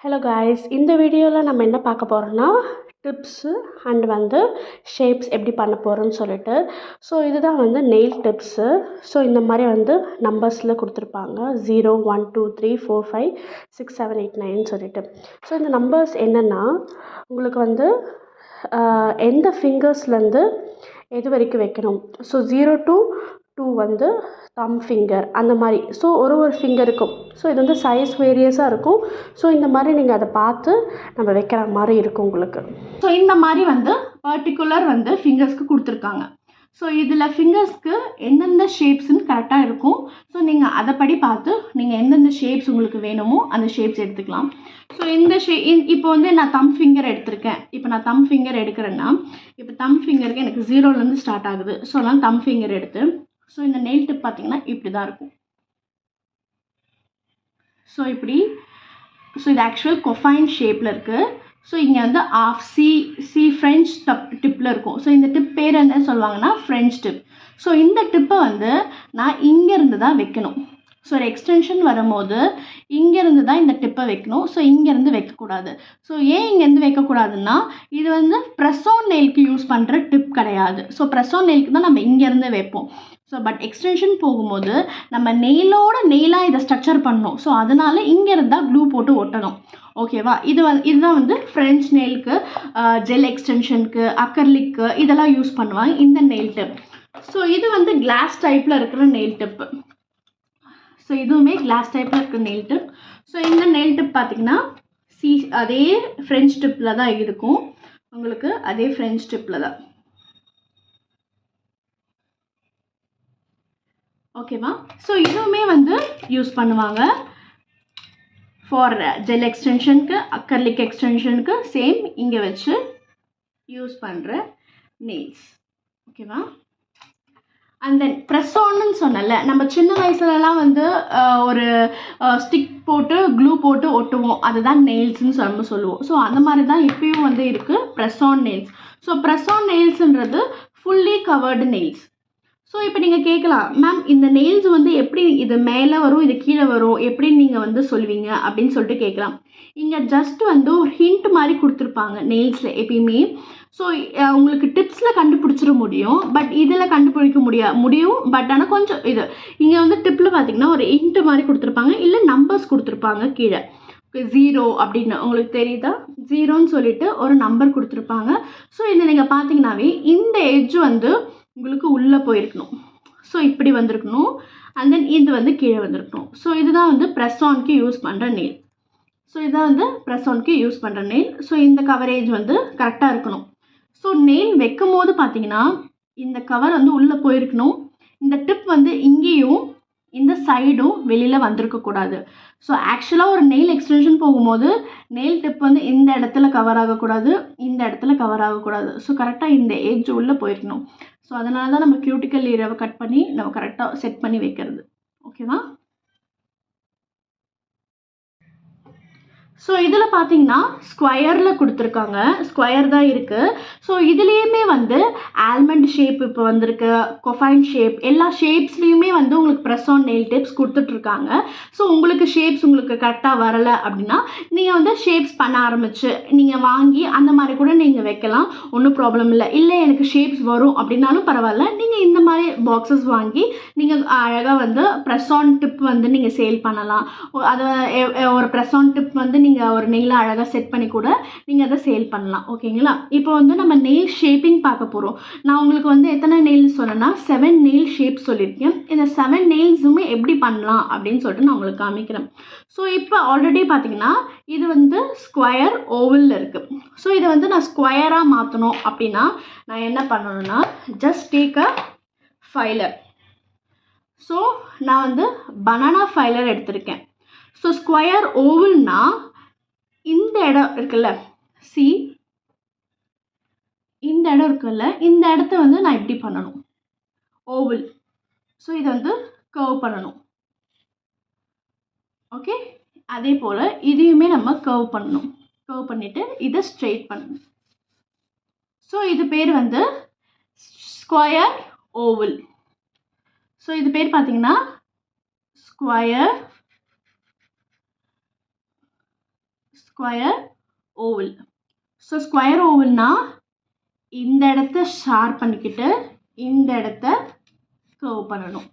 Hello guys, இந்த வீடியோவில் நம்ம என்ன பார்க்க போகிறோன்னா டிப்ஸு அண்ட் ஷேப்ஸ் எப்படி பண்ண போகிறோன்னு சொல்லிட்டு. ஸோ இதுதான் நெயில் டிப்ஸு. ஸோ இந்த மாதிரி நம்பர்ஸில் கொடுத்துருப்பாங்க 0 1 2 3 4 5 6 7 8 9 சொல்லிட்டு. ஸோ இந்த நம்பர்ஸ் என்னென்னா உங்களுக்கு எந்த ஃபிங்கர்ஸ்லேருந்து எது வரைக்கும் வைக்கணும். ஸோ 0 to 2 தம் ஃபிங்கர் அந்த மாதிரி. ஸோ ஒரு ஃபிங்கருக்கும் ஸோ இது சைஸ் வேரியஸாக இருக்கும். ஸோ இந்த மாதிரி நீங்கள் அதை பார்த்து நம்ம வைக்கிற மாதிரி இருக்கும் உங்களுக்கு. ஸோ இந்த மாதிரி பர்டிகுலர் ஃபிங்கர்ஸ்க்கு கொடுத்துருக்காங்க. ஸோ இதில் ஃபிங்கர்ஸ்க்கு எந்தெந்த ஷேப்ஸ்ன்னு கரெக்டாக இருக்கும். ஸோ நீங்கள் அதைப்படி பார்த்து நீங்கள் எந்தெந்த ஷேப்ஸ் உங்களுக்கு வேணுமோ அந்த ஷேப்ஸ் எடுத்துக்கலாம். ஸோ இந்த இப்போ நான் தம் ஃபிங்கர் எடுத்திருக்கேன். இப்போ நான் தம் ஃபிங்கர் எடுக்கிறேன்னா இப்போ தம் ஃபிங்கருக்கு எனக்கு 0லேருந்து ஸ்டார்ட் ஆகுது. ஸோ அதனால் தம் ஃபிங்கர் எடுத்து ஸோ இந்த நெயில் டிப் பார்த்தீங்கன்னா இப்படி தான் இருக்கும். ஸோ இப்படி. ஸோ இது ஆக்சுவல் கொஃபைன் ஷேப்பில் இருக்குது. ஸோ இங்கே ஆஃப் சி ஃப்ரெஞ்ச் டிப்பில் இருக்கும். ஸோ இந்த டிப் பேர் என்ன சொல்லுவாங்கன்னா ஃப்ரெஞ்ச் டிப். ஸோ இந்த டிப்பை நான் இங்கேருந்து தான் வைக்கணும். ஸோ ஒரு எக்ஸ்டென்ஷன் வரும்போது இங்கேருந்து தான் இந்த டிப்பை வைக்கணும். ஸோ இங்கேருந்து வைக்கக்கூடாது. ஸோ ஏன் இங்கேருந்து வைக்கக்கூடாதுன்னா இது ப்ரெஸ் ஆன் நெயிலுக்கு யூஸ் பண்ணுற டிப் கிடையாது. ஸோ ப்ரெஸ் ஆன் நெயிலுக்கு தான் நம்ம இங்கேருந்து வைப்போம். ஸோ பட் எக்ஸ்டென்ஷன் போகும்போது நம்ம நெயிலோட நெயிலாக இதை ஸ்ட்ரக்சர் பண்ணணும். ஸோ அதனால் இங்கே இருந்தால் க்ளூ போட்டு ஒட்டணும். ஓகேவா? இதுதான் ஃப்ரெஞ்ச் நெயிலுக்கு, ஜெல் எக்ஸ்டென்ஷனுக்கு, அக்கர்லிக்கு இதெல்லாம் யூஸ் பண்ணுவாங்க இந்த நெயில் டிப். ஸோ இது கிளாஸ் டைப்பில் இருக்கிற நெயில் டிப்பு. ஸோ இதுவுமே கிளாஸ் டைப்பில் இருக்கிற நெயில் டிப். ஸோ இந்த நெயில் டிப் பார்த்திங்கன்னா அதே ஃப்ரெஞ்ச் டிப்பில் தான் இருக்கும். உங்களுக்கு அதே ஃப்ரெஞ்ச் டிப்பில் தான். ஓகேவா? ஸோ இதுவுமே யூஸ் பண்ணுவாங்க ஃபார் ஜெல் எக்ஸ்டென்ஷனுக்கு, அக்கர்லிக் எக்ஸ்டென்ஷனுக்கு சேம் இங்கே வச்சு யூஸ் பண்ணுற நெயில்ஸ். ஓகேவா? அண்ட் தென் ப்ரெஸ் ஆன்னு சொன்னல, நம்ம சின்ன வயசுலலாம் ஒரு ஸ்டிக் போட்டு க்ளூ போட்டு ஒட்டுவோம். அதுதான் நெயில்ஸ்ன்னு சொல்லுவோம். ஸோ அந்த மாதிரி தான் இப்பயும் இருக்குது press on nails. So press on நெயில்ஸுன்றது ஃபுல்லி கவர்டு நெயில்ஸ். ஸோ இப்போ நீங்கள் கேட்கலாம், மேம் இந்த நெயில்ஸ் எப்படி இது மேலே வரும் இது கீழே வரும் எப்படி நீங்கள் சொல்லுவீங்க அப்படின்னு சொல்லிட்டு கேட்கலாம். இங்கே ஜஸ்ட் ஒரு ஹிண்ட் மாதிரி கொடுத்துருப்பாங்க நெயில்ஸில் எப்பயுமே. ஸோ உங்களுக்கு டிப்ஸில் கண்டுபிடிச்சிட முடியும். பட் இதில் கண்டுபிடிக்க முடியும். பட் ஆனால் கொஞ்சம் இங்கே டிப்பில் பார்த்தீங்கன்னா ஒரு ஹிண்ட் மாதிரி கொடுத்துருப்பாங்க. இல்லை நம்பர்ஸ் கொடுத்துருப்பாங்க கீழே 0 அப்படின்னு. உங்களுக்கு தெரியுதா? 0ன்னு சொல்லிட்டு ஒரு நம்பர் கொடுத்துருப்பாங்க. ஸோ இதை நீங்கள் பார்த்தீங்கன்னாவே இந்த எட்ஜ் உங்களுக்கு உள்ளே போயிருக்கணும். ஸோ இப்படி வந்திருக்கணும். அண்ட் தென் இது கீழே வந்திருக்கணும். ஸோ இதுதான் ப்ரெஸ் ஆன்க்கு யூஸ் பண்ணுற நெயில். ஸோ இதான் ப்ரெஸ் ஆன்க்கு யூஸ் பண்ணுற நெயில். ஸோ இந்த கவரேஜ் கரெக்டாக இருக்கணும். ஸோ நெயில் வைக்கும் போது பார்த்தீங்கன்னா இந்த கவர் உள்ளே போயிருக்கணும். இந்த டிப் இங்கேயும் இந்த சைடும் வெளியில் வந்திருக்கக்கூடாது. ஸோ ஆக்சுவலாக ஒரு நெயில் எக்ஸ்டென்ஷன் போகும்போது நெயில் டிப் இந்த இடத்துல கவர் ஆகக்கூடாது, இந்த இடத்துல கவர் ஆகக்கூடாது. ஸோ கரெக்டாக இந்த எட்ஜ் உள்ளே போயிருக்கணும். ஸோ அதனால தான் நம்ம கியூட்டிக்கல் ஏரியாவை கட் பண்ணி நம்ம கரெக்டாக செட் பண்ணி வைக்கிறது. ஓகேவா? ஸோ இதில் பார்த்தீங்கன்னா ஸ்கொயரில் கொடுத்துருக்காங்க. ஸ்கொயர் தான் இருக்குது. ஸோ இதுலேயுமே ஆல்மண்ட் ஷேப் இப்போ வந்திருக்கு, கொஃபைன் ஷேப், எல்லா ஷேப்ஸ்லேயுமே உங்களுக்கு ப்ரெஸ் ஆன் நெயில் டிப்ஸ் கொடுத்துட்ருக்காங்க. ஸோ உங்களுக்கு ஷேப்ஸ் உங்களுக்கு கரெக்டாக வரலை அப்படின்னா நீங்கள் ஷேப்ஸ் பண்ண ஆரம்பிச்சு நீங்கள் வாங்கி அந்த மாதிரி கூட நீங்கள் வைக்கலாம். ஒன்றும் ப்ராப்ளம் இல்லை. இல்லை எனக்கு ஷேப்ஸ் வரும் அப்படின்னாலும் பரவாயில்ல. நீங்கள் இந்த மாதிரி பாக்ஸஸ் வாங்கி நீங்கள் அழகாக ப்ரெஸ் ஆன் டிப் நீங்கள் சேல் பண்ணலாம். அதை ஒரு ப்ரெஸ் ஆன் டிப் நீங்கள் ஒரு நெயிலை அழகாக செட் பண்ணி கூட நீங்கள் அதை சேல் பண்ணலாம். ஓகேங்களா? இப்போ நம்ம நெயில் ஷேப்பிங் பார்க்க போகிறோம். நான் உங்களுக்கு எத்தனை நெயில்ஸ் சொன்னேன்னா 7 நெயில் ஷேப் சொல்லியிருக்கேன். இந்த 7 நெயில்ஸுமே எப்படி பண்ணலாம் அப்படின்னு சொல்லிட்டு நான் உங்களுக்கு காமிக்கிறேன். ஸோ இப்போ ஆல்ரெடி பார்த்தீங்கன்னா இது ஸ்கொயர் ஓவலில் இருக்குது. ஸோ இதை நான் ஸ்கொயராக மாற்றணும் அப்படின்னா நான் என்ன பண்ணணும்னா just take a filer. So நான் பனானா ஃபைலர் எடுத்திருக்கேன். ஸோ ஸ்கொயர் ஓவல்னா இந்த இடம் இருக்குல்ல, இந்த இடம் இருக்குல்ல, இந்த இடத்த நான் இப்படி பண்ணணும் ஓவல். ஸோ இதை கர்வ் பண்ணணும். ஓகே? அதே போல் இதையுமே நம்ம கர்வ் பண்ணணும். கர்வ் பண்ணிவிட்டு இதை ஸ்ட்ரெயிட் பண்ணணும். ஸோ இது பேர் ஸ்கொயர் ஓவல். ஸோ இது பேர் பார்த்தீங்கன்னா square square oval. So square ஓவல்னா இந்த இடத்த ஷார்ப் பண்ணிக்கிட்டு இந்த இடத்த கர்வ் பண்ணணும்.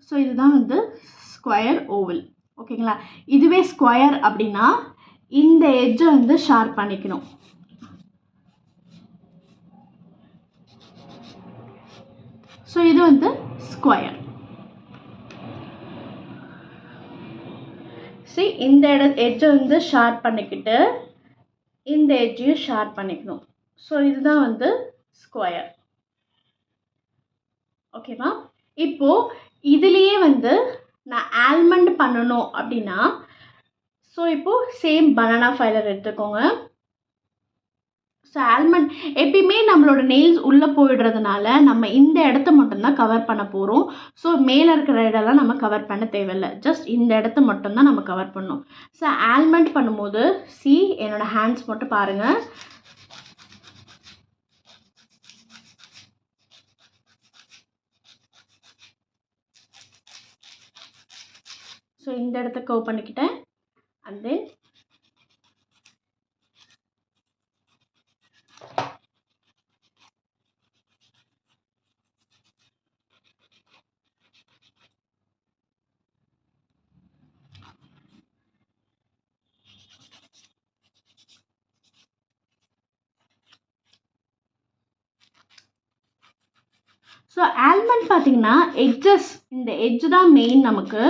ஸோ இதுதான் வந்து ஸ்கொயர் ஓவல். ஓகேங்களா? இதுவே ஸ்கொயர் அப்படின்னா இந்த எட்ஜை வந்து ஷார்ப் பண்ணிக்கணும். ஸோ இது வந்து ஸ்கொயர். சரி, இந்த எட்ஜை வந்து ஷார்ப் பண்ணிக்கிட்டு இந்த எட்ஜையும் ஷார்ப் பண்ணிக்கணும். ஸோ இதுதான் வந்து ஸ்கொயர். ஓகேவா? இப்போது இதுலேயே வந்து நான் ஆல்மண்ட் பண்ணணும் அப்படின்னா ஸோ இப்போது சேம் பனானா ஃபைலர் எடுத்துக்கோங்க. ஸோ ஆல்மண்ட் எப்பயுமே நம்மளோட நெயில்ஸ் உள்ளே போயிடுறதுனால நம்ம இந்த இடத்த மட்டும்தான் கவர் பண்ண போகிறோம். ஸோ மேலே இருக்கிற இடம்லாம் நம்ம கவர் பண்ண தேவையில்லை. ஜஸ்ட் இந்த இடத்த மட்டும்தான் நம்ம கவர் பண்ணணும். ஸோ ஆல்மண்ட் பண்ணும்போது என்னோடய ஹேண்ட்ஸ் மட்டும் பாருங்கள். ஸோ இந்த இடத்த கர்வ் பண்ணிக்கிட்டேன். அண்ட் தென் ஸோ ஆல்மண்ட் பார்த்தீங்கன்னா எட்ஜஸ், இந்த எட்ஜ் தான் மெயின் நமக்கு.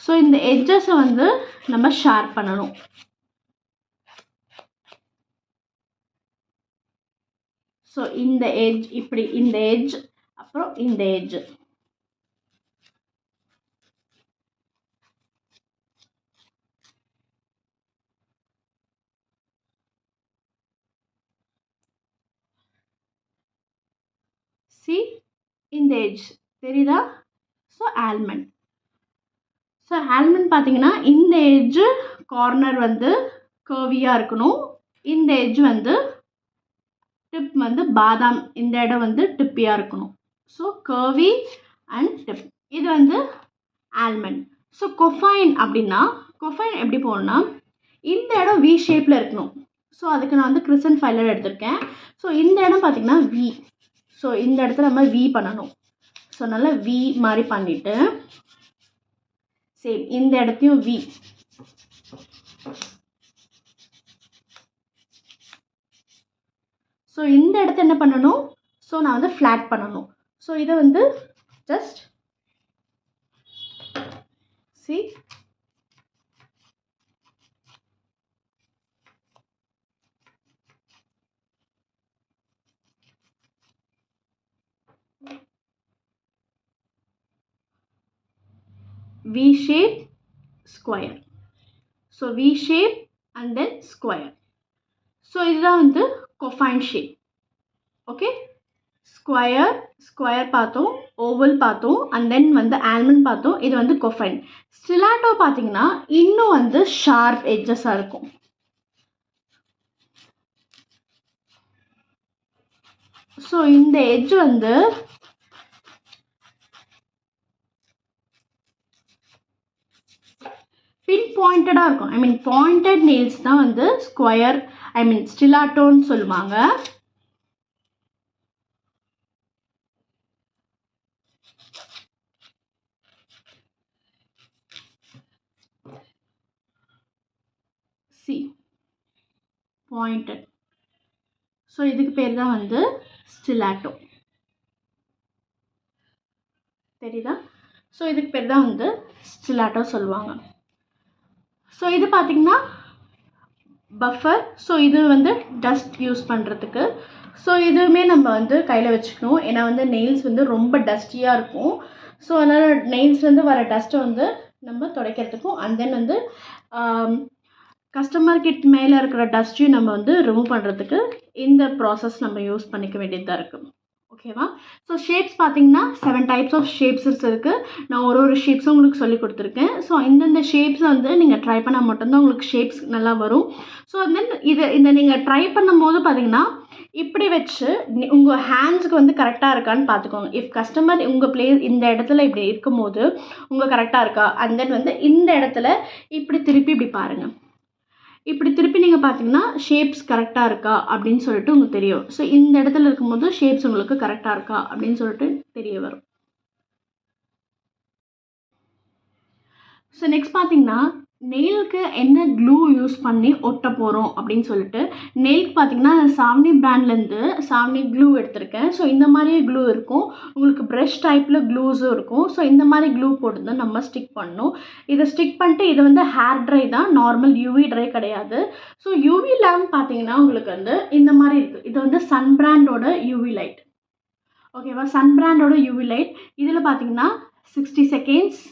ஸோ இந்த எட்ஜஸை வந்து நம்ம ஷார்ப் பண்ணணும். ஸோ இந்த எட்ஜ் இப்படி, இந்த எட்ஜ் அப்புறம் இந்த எட்ஜ். இந்த எட்ஜ் தெரியுதா? So almond. ஸோ ஆல்மண்ட் பார்த்தீங்கன்னா இந்த எட்ஜு கார்னர் வந்து கர்வியாக இருக்கணும். இந்த எட்ஜ் வந்து டிப் வந்து பாதாம், இந்த இடம் வந்து டிப்பியாக இருக்கணும். ஸோ கர்வி அண்ட் டிப், இது வந்து ஆல்மண்ட். ஸோ கொஃபைன் அப்படின்னா கொஃபைன் எப்படி போகணும்னா இந்த இடம் வி ஷேப்பில் இருக்கணும். ஸோ அதுக்கு நான் வந்து கிறிசன் ஃபைலர் எடுத்திருக்கேன். ஸோ இந்த இடம் பார்த்திங்கன்னா வி. ஸோ இந்த இடத்துல நம்ம வி பண்ணணும். ஸோ நல்லா வி மாதிரி பண்ணிவிட்டு சேம் இந்த இடத்தையும் வி. ஸோ இந்த இடத்த என்ன பண்ணணும்? ஸோ நான் வந்து ஃப்ளாட் பண்ணணும். ஸோ இதை வந்து just V shape, square. So V shape and then square. So இதுதான் வந்து கொஃபைன் ஷேப். ஓகே, ஸ்கொயர் பார்த்தோம், ஓவல் பார்த்தோம், அண்ட் தென் வந்து ஆல்மண்ட் பார்த்தோம். இது வந்து கொஃபைன். ஸ்டிலாட்டோ பார்த்தீங்கன்னா இன்னும் வந்து ஷார்ப் எட்ஜஸாக இருக்கும். ஸோ இந்த எட்ஜ் வந்து பின் பாயிண்டடாக இருக்கும். ஐ மீன் பாயிண்டட் நெயில்ஸ் தான் வந்து ஸ்கொயர், ஐ மீன் ஸ்டிலாட்டோன்னு சொல்லுவாங்க. பாயிண்டட். ஸோ இதுக்கு பேர் தான் வந்து ஸ்டிலாட்டோ. தெரியுதா? ஸோ இதுக்கு பேர் தான் வந்து ஸ்டிலாட்டோ சொல்லுவாங்க. ஸோ இது பார்த்திங்கன்னா பஃபர். ஸோ இது வந்து டஸ்ட் யூஸ் பண்ணுறதுக்கு. ஸோ இதுவுமே நம்ம வந்து கையில் வச்சுக்கணும். ஏன்னா வந்து நெயில்ஸ் வந்து ரொம்ப டஸ்டியாக இருக்கும். ஸோ அதனால் நெயில்ஸ்லேருந்து வர டஸ்ட்டை வந்து நம்ம துடைக்கிறதுக்கும் அண்ட் தென் வந்து கஸ்டமர் கிட்ட மேலே இருக்கிற டஸ்ட்டையும் நம்ம வந்து ரிமூவ் பண்ணுறதுக்கு இந்த ப்ராசஸ் நம்ம யூஸ் பண்ணிக்க வேண்டியதாக இருக்குது. ஓகேவா? ஸோ ஷேப்ஸ் பார்த்தீங்கன்னா 7 டைப்ஸ் ஆஃப் ஷேப்ஸஸ் இருக்குது. நான் ஒரு ஷேப்ஸும் உங்களுக்கு சொல்லி கொடுத்துருக்கேன். ஸோ இந்தந்த ஷேப்ஸை வந்து நீங்கள் ட்ரை பண்ணால் மட்டும்தான் உங்களுக்கு ஷேப்ஸ் நல்லா வரும். ஸோ தென் இந்த நீங்கள் ட்ரை பண்ணும்போது பார்த்தீங்கன்னா இப்படி வச்சு உங்கள் ஹேண்ட்ஸுக்கு வந்து கரெக்டாக இருக்கான்னு பார்த்துக்கோங்க. இஃப் கஸ்டமர் உங்கள் பிளேஸ் இந்த இடத்துல இப்படி இருக்கும்போது உங்கள் கரெக்டாக இருக்கா, அண்ட் தென் வந்து இந்த இடத்துல இப்படி திருப்பி இப்படி பாருங்கள். இப்படி திருப்பி நீங்கள் பார்த்தீங்கன்னா ஷேப்ஸ் கரெக்டாக இருக்கா அப்படின்னு சொல்லிட்டு உங்களுக்கு தெரியும். ஸோ இந்த இடத்துல இருக்கும்போது ஷேப்ஸ் உங்களுக்கு கரெக்டாக இருக்கா அப்படின்னு சொல்லிட்டு தெரிய வரும். ஸோ நெக்ஸ்ட் பார்த்தீங்கன்னா நெயிலுக்கு என்ன க்ளூ யூஸ் பண்ணி ஒட்ட போகிறோம் அப்படின்னு சொல்லிட்டு, நெயிலுக்கு பார்த்தீங்கன்னா சாவ்னி பிராண்ட்லேருந்து சாவ்னி க்ளூ எடுத்திருக்கேன். ஸோ இந்த மாதிரியே க்ளூ இருக்கும், உங்களுக்கு ப்ரஷ் டைப்பில் க்ளூஸும் இருக்கும். ஸோ இந்த மாதிரி க்ளூ போட்டு தான் நம்ம ஸ்டிக் பண்ணணும். இதை ஸ்டிக் பண்ணிட்டு இது வந்து ஹேர் ட்ரை தான், நார்மல் யூவி ட்ரை கிடையாது. ஸோ யூவி லேம்ப் பார்த்தீங்கன்னா உங்களுக்கு வந்து இந்த மாதிரி இருக்குது. இது வந்து சன் பிராண்டோட யூவி லைட். ஓகேவா? சன் பிராண்டோட யூவி லைட். இதில் பார்த்தீங்கன்னா 60 செகண்ட்ஸ்,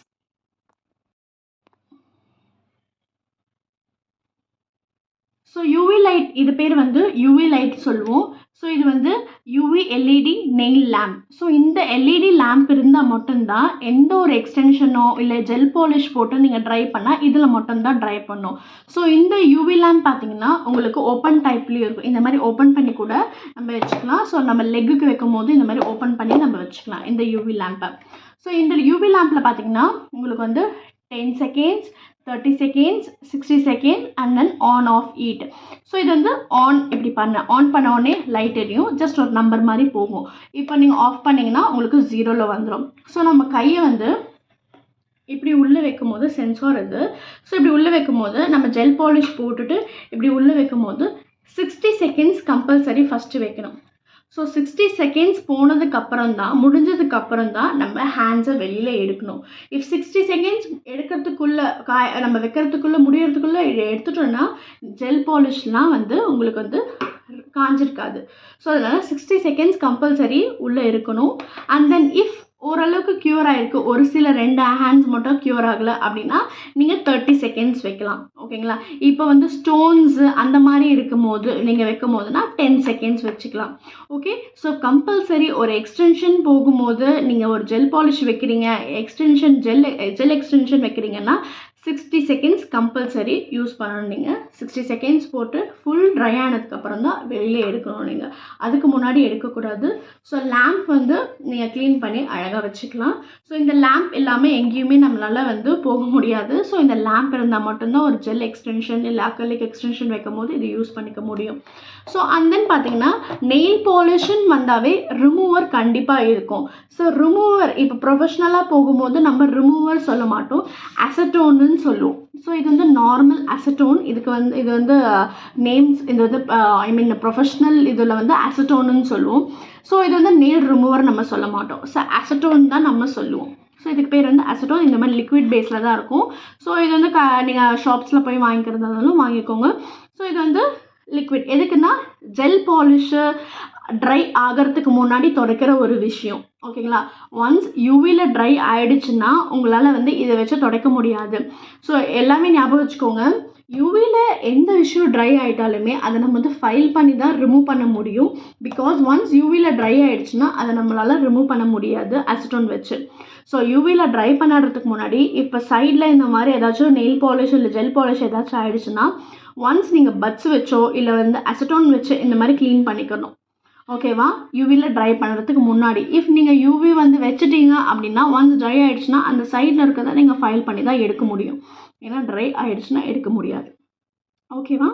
ஸோ யூவி லைட், இது பேர் வந்து யூவி லைட் சொல்லுவோம். ஸோ இது வந்து UV LED nail lamp. So இந்த எல்இடி லேம்ப் இருந்தால் மட்டும்தான் எந்த ஒரு எக்ஸ்டென்ஷனோ இல்லை ஜெல் பாலிஷ் போட்டு நீங்கள் ட்ரை பண்ணால் இதில் மட்டும்தான் ட்ரை பண்ணும். ஸோ இந்த யூவி லேம்ப் பார்த்தீங்கன்னா உங்களுக்கு ஓப்பன் டைப்லேயும் இருக்கும். இந்த மாதிரி ஓப்பன் பண்ணி கூட நம்ம வச்சுக்கலாம். ஸோ நம்ம லெக்குக்கு வைக்கும் போது இந்த மாதிரி ஓப்பன் பண்ணி நம்ம வச்சுக்கலாம் இந்த யூவி லேம்பை. ஸோ இந்த யூவி லேம்பில் பார்த்தீங்கன்னா உங்களுக்கு வந்து 10 seconds, 30 seconds, 60 second and then on off eat. So இது வந்து ஆன் இப்படி ஆன் பண்ண உடனே லைட் எரியும், ஜஸ்ட் ஒரு நம்பர் மாதிரி போகும். இப்போ நீங்கள் ஆஃப் பண்ணிங்கன்னா உங்களுக்கு 0ல் வந்துடும். ஸோ நம்ம கையை வந்து இப்படி உள்ளே வைக்கும் போது சென்சார் இது. ஸோ இப்படி உள்ளே வைக்கும் போது நம்ம ஜெல் பாலிஷ் போட்டுட்டு இப்படி உள்ளே வைக்கும் போது 60 செகண்ட்ஸ் கம்பல்சரி ஃபஸ்ட்டு வைக்கணும். ஸோ 60 செகண்ட்ஸ் போனதுக்கப்புறம் தான், முடிஞ்சதுக்கப்புறம் தான் நம்ம ஹேண்ட்ஸை வெளியில் எடுக்கணும். இஃப் 60 செகண்ட்ஸ் எடுக்கிறதுக்குள்ளே நம்ம வைக்கிறதுக்குள்ளே முடியறதுக்குள்ளே எடுத்துட்டோன்னா ஜெல் பாலிஷ்லாம் வந்து உங்களுக்கு வந்து காஞ்சிருக்காது. ஸோ அதனால் 60 செகண்ட்ஸ் கம்பல்சரி உள்ளே இருக்கணும். அண்ட் தென் இஃப் ஓரளவுக்கு க்யூர் ஆகிருக்கு, ஒரு சில 2 ஹேண்ட்ஸ் மட்டும் க்யூர் ஆகலை அப்படின்னா நீங்கள் 30 செகண்ட்ஸ் வைக்கலாம். ஓகேங்களா? இப்போ வந்து ஸ்டோன்ஸு அந்த மாதிரி இருக்கும் போது நீங்கள் வைக்கும் போதுனா 10 செகண்ட்ஸ் வச்சுக்கலாம். ஓகே? ஸோ கம்பல்சரி ஒரு எக்ஸ்டென்ஷன் போகும்போது நீங்கள் ஒரு ஜெல் பாலிஷ் வைக்கிறீங்க, ஜெல் எக்ஸ்டென்ஷன் வைக்கிறீங்கன்னா 60 செகண்ட்ஸ் கம்பல்சரி யூஸ் பண்ணணும். நீங்கள் 60 செகண்ட்ஸ் போட்டு ஃபுல் ட்ரை ஆனதுக்கப்புறம் தான் வெளியே எடுக்கணும். நீங்கள் அதுக்கு முன்னாடி எடுக்கக்கூடாது. ஸோ லேம்ப் வந்து நீங்கள் க்ளீன் பண்ணி அழகாக வச்சுக்கலாம். ஸோ இந்த லேம்ப் எல்லாமே எங்கேயுமே நம்மளால் வந்து போக முடியாது. ஸோ இந்த லேம்ப் இருந்தால் மட்டும்தான் ஒரு ஜெல் எக்ஸ்டென்ஷன் இல்லை அக்ரிலிக் எக்ஸ்டென்ஷன் வைக்கும் போது இது யூஸ் பண்ணிக்க முடியும். ஸோ அண்ட் தென் பார்த்தீங்கன்னா நெயில் பாலிஷன் வந்தாவே ரிமூவர் கண்டிப்பாக இருக்கும். ஸோ ரிமூவர் இப்போ ப்ரொஃபஷ்னலாக போகும்போது நம்ம ரிமூவர் சொல்ல மாட்டோம், அசட்டோன்னு சொல்லுவோம். ஸோ இது வந்து நார்மல் அசட்டோன். இது வந்து நேம்ஸ், இது வந்து ப்ரொஃபஷ்னல் இதில் வந்து அசட்டோன்னு சொல்லுவோம். ஸோ இது வந்து நெயில் ரிமூவர் நம்ம சொல்ல மாட்டோம். ஸோ அசட்டோன் தான் நம்ம சொல்லுவோம். ஸோ இதுக்கு பேர் வந்து அசட்டோன். இந்த மாதிரி லிக்விட் பேஸில் தான் இருக்கும். ஸோ இது வந்து நீங்கள் ஷாப்ஸில் போய் வாங்கிக்கிறதாலும் வாங்கிக்கோங்க. ஸோ இது வந்து லிக்விட் எதுக்குன்னா ஜெல் பாலிஷு ட்ரை ஆகிறதுக்கு முன்னாடி துடைக்கிற ஒரு விஷயம். ஓகேங்களா? ஒன்ஸ் யூவியில் ட்ரை ஆகிடுச்சுன்னா உங்களால் வந்து இதை வச்சு துடைக்க முடியாது. ஸோ எல்லாமே ஞாபகம் வச்சுக்கோங்க, யூவியில் எந்த விஷயம் ட்ரை ஆகிட்டாலுமே அதை நம்ம வந்து ஃபைல் பண்ணி தான் ரிமூவ் பண்ண முடியும். பிகாஸ் ஒன்ஸ் யூவியில் ட்ரை ஆகிடுச்சுன்னா அதை நம்மளால் ரிமூவ் பண்ண முடியாது அசிட்டோன் வச்சு. ஸோ யூவியில் ட்ரை பண்ணுறதுக்கு முன்னாடி இப்போ சைடில் இந்த மாதிரி ஏதாச்சும் நெயில் பாலிஷ் இல்லை ஜெல் பாலிஷ் ஏதாச்சும் ஆகிடுச்சுன்னா ஒன்ஸ் நீங்கள் பட்ஸ் வச்சோ இல்லை வந்து அசிட்டோன் வச்சு இந்த மாதிரி க்ளீன் பண்ணிக்கணும். ஓகேவா? யூவியில் ட்ரை பண்ணுறதுக்கு முன்னாடி. இஃப் நீங்கள் யூவி வந்து வச்சுட்டீங்க அப்படின்னா ஒன்ஸ் ட்ரை ஆகிடுச்சுன்னா அந்த சைடில் இருக்கிறத நீங்கள் ஃபைல் பண்ணி தான் எடுக்க முடியும். ஏன்னா ட்ரை ஆகிடுச்சுன்னா எடுக்க முடியாது. ஓகேவா?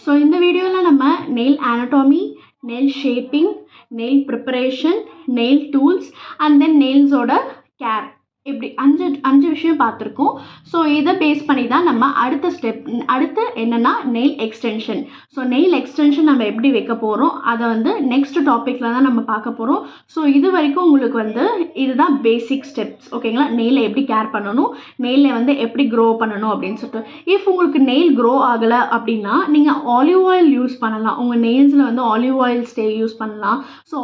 ஸோ இந்த வீடியோவில் நம்ம nail anatomy, nail shaping, nail preparation, nail tools and then நெயில்ஸோட கேர் இப்படி 5 விஷயம் பார்த்துருக்கோம். ஸோ இதை பேஸ் பண்ணி தான் நம்ம அடுத்து என்னென்னா nail extension. So nail extension நம்ம எப்படி வைக்க போகிறோம் அதை வந்து நெக்ஸ்ட் டாப்பிக்கில் தான் நம்ம பார்க்க போகிறோம். ஸோ இது வரைக்கும் உங்களுக்கு வந்து இதுதான் பேசிக் ஸ்டெப்ஸ். ஓகேங்களா? நெயிலை எப்படி கேர் பண்ணணும், நெயிலை வந்து எப்படி க்ரோ பண்ணணும் அப்படின்னு சொல்லிட்டு. இஃப் உங்களுக்கு நெயில் க்ரோ ஆகலை அப்படின்னா நீங்கள் ஆலிவ் ஆயில் யூஸ் பண்ணலாம். உங்கள் நெயில்ஸில் வந்து ஆலிவ் ஆயில் யூஸ் பண்ணலாம். So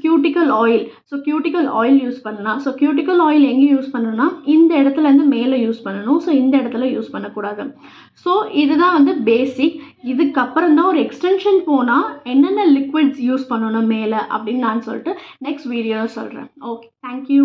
cuticle oil, cuticle oil use பண்ணலாம். ஸோ கியூட்டிக்கல் ஆயில் எங்கே யூஸ் பண்ணணும்னா இந்த இடத்துலேருந்து மேலே யூஸ் பண்ணணும். ஸோ இந்த இடத்துல யூஸ் பண்ணக்கூடாது. ஸோ இதுதான் வந்து பேசிக். இதுக்கப்புறம் தான் ஒரு எக்ஸ்டென்ஷன் போனால் என்னென்ன லிக்விட்ஸ் யூஸ் பண்ணணும் மேலே அப்படின்னு நான் சொல்லிட்டு நெக்ஸ்ட் வீடியோவில் சொல்கிறேன். Okay, thank you.